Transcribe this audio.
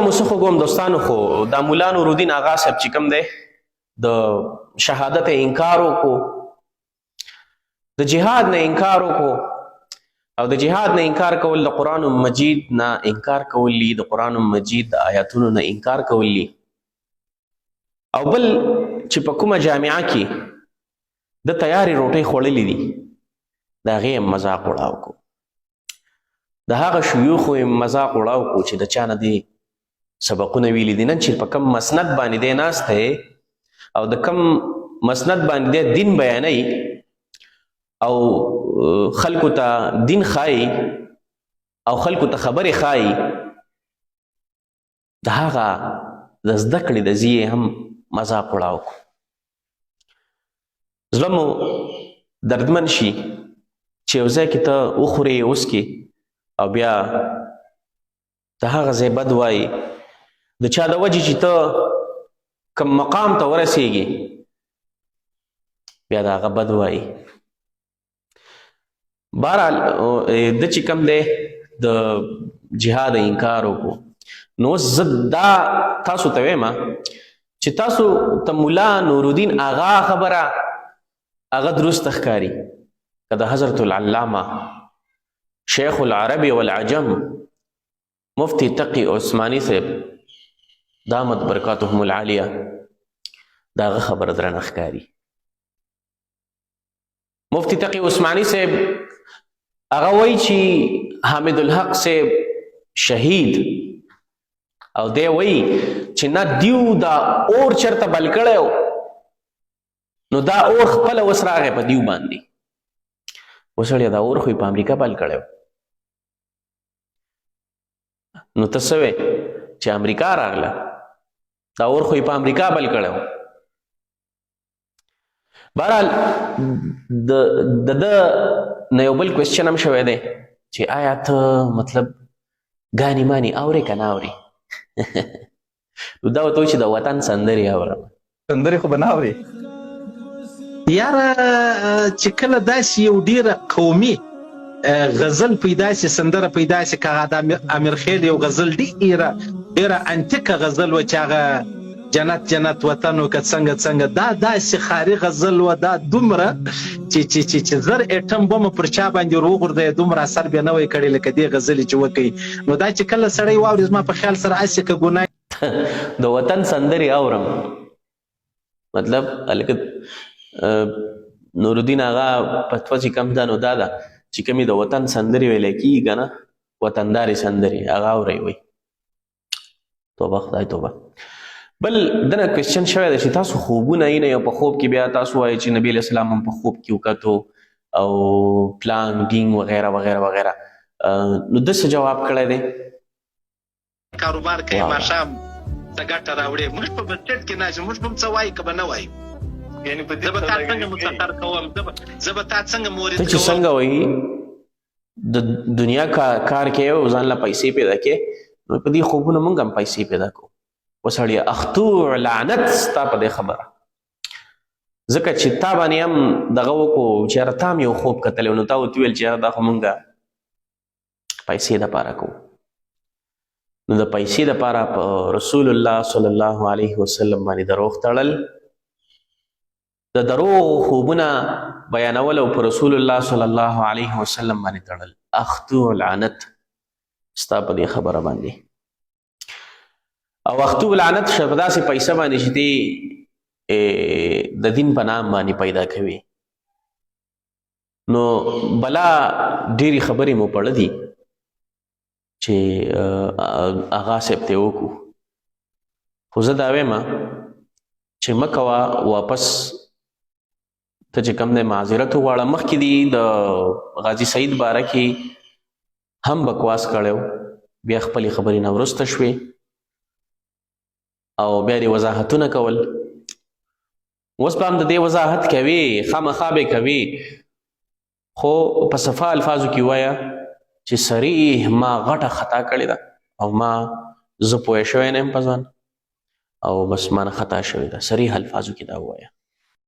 مسخو کوم دوستانو خو دا مولا نور الدین آغا صاحب چې کوم دی د شهادت انکار وکړو د جهاد نه انکار وکړو او د جهاد نه انکار کول د قرآن مجید نه انکار کول دي د قرآن مجید د آیاتونو نه انکار کول دي او بل چې په کومه جامعه کې د تیارې روټۍ خوړلې دي د هغې هم مذاق وړاو کو د هغه شیوخو هم مذاق وړاو کو چې د چا نه دې سبقونه ویلي دي نن چې په کم مسند باندې دی ناست دی او د کم مسند باندې دی دین بیانوي او خلکو ته دین ښایي او خلکو ته خبرې ښایي د هغه د زده کړې د ځیې هم مذاق وړاو کو زړه مو دردمن شي چې یو ځای کې ته وخورې وڅکې او بیا د هغه ځای بد وایي د چا د وجې چې ته کم مقام ته ورسېږي بیا د هغه بد وایي بهرحال د چې کوم دی د جهاد انکار وکړو نو اوس زه دا تاسو ته وایم چې تاسو ته ملا نور الدین آغا خبره هغه درست ښکاري که د حضرت العلامه شیخ العرب والعجم مفتی تقی عثمانی صاحب دامت برکاتهم العالیه د هغه خبره درنه ښکاري مفتی تقی عثمانی صاحب هغه وایي چې حامد الحق صاحب شهید او دی وایي چې نه دیو دا اور چرته بل کړی نو دا اور خپله اوس راغی په دیو باندې وسړیه دا اور خو یې په امریکا بل کړی نو ته څه وې چې امریکا راغله دا اور خو یې په امریکا بل کړی بهرحال د ده نه یو بل کوېسچن هم شوی دی چې آیا ته مطلب ګانې مانې اورې که نه اورې نو دا ورته وایي چې د وطن سندرې اورم سندرې خو به نه اورې یاره چې کله داسې یو ډیره قومي غزل پیدا سي سندره پیدا سي که د امیر خیل یو غزل ډیره انتیکه غزل و چې هغه جنت جنت وطن و که څنګه څنګه دا داسې خاري غزل و دا دومره چې زر ایټم بم پر چا باندې وروغورځوي دومره اثر بیا نه وی کړی لکه دې غزلې چې وکوي نو دا چې کله سړی واوري زما په خیال سره هسې که ګناه د وطن سندرې اورم مطلب هلکه نور الدین آغا فتوا چې کم ده نو دا ده چې کومې د وطن سندرې ویلی کېږي که نه وطندارې سندرې هغه اورئ وایي توبه خدای توبه بل دنه کوېسچن شوی دی چې تاسو خوبونه یې نه یو په خوب کې بیا تاسو وایئ چې نبي علیه السلام هم په خوب کې وکتو او پلان ډینګ وغیره وغیره وغیره نو ده څه جواب کړی دی کاروبار کوي ماښام ته ګټه راوړې موږ په بسټیټ کې ناست موږ به هم څه وایو که به نه وایو زه به تا څنګه مسخر کوم زه به تا څنګه مورد ته چې څنګه وایي د دنیا کار کې او ځان له پیسې پیدا کې نو په دې خوبونو موږ هم پیسې پیدا کوو وسړیه اختو لعنت ستا په دې خبره ځکه چې تا باندې هم دغه وکړو چې یاره تا هم یو خوب کتلی نو تا ورته ویل چې یاره دا خو موږ پیسې دپاره کوو نو د پیسې دپاره په رسول الله صلی الله علیه وسلم باندې دروغ تړل د دروغ خوبونه بیانول او په رسول الله صلی الله علیه وسلم باندې تړل اختو لعنت ستا په دې خبره باندې او اختو لعنت شه په داسې پیسه باندې چې دی د دین په نام باندې پیدا کوي نو بلا ډېرې خبرې مو پړه دي چې آغا صاحب ته وکړو خو زه دا وایم چې مه کوه واپس ته چې کوم دی معذرت وغواړه مخکې دي د غازي سعید باره کې هم بکواس کړی بیا خپلې خبرې نه وروسته شوې او بیا دې وضاحتونه کول اوس به هم د دې وضاحت کوي خامخا به کوي خو په صفا الفاظو کې ووایه چې صریح ما غټه خطا کړې ده او ما زه پوه شوی نه یم په ځان او بس ما نه خطا شوې ده صریح الفاظو کې دا ووایه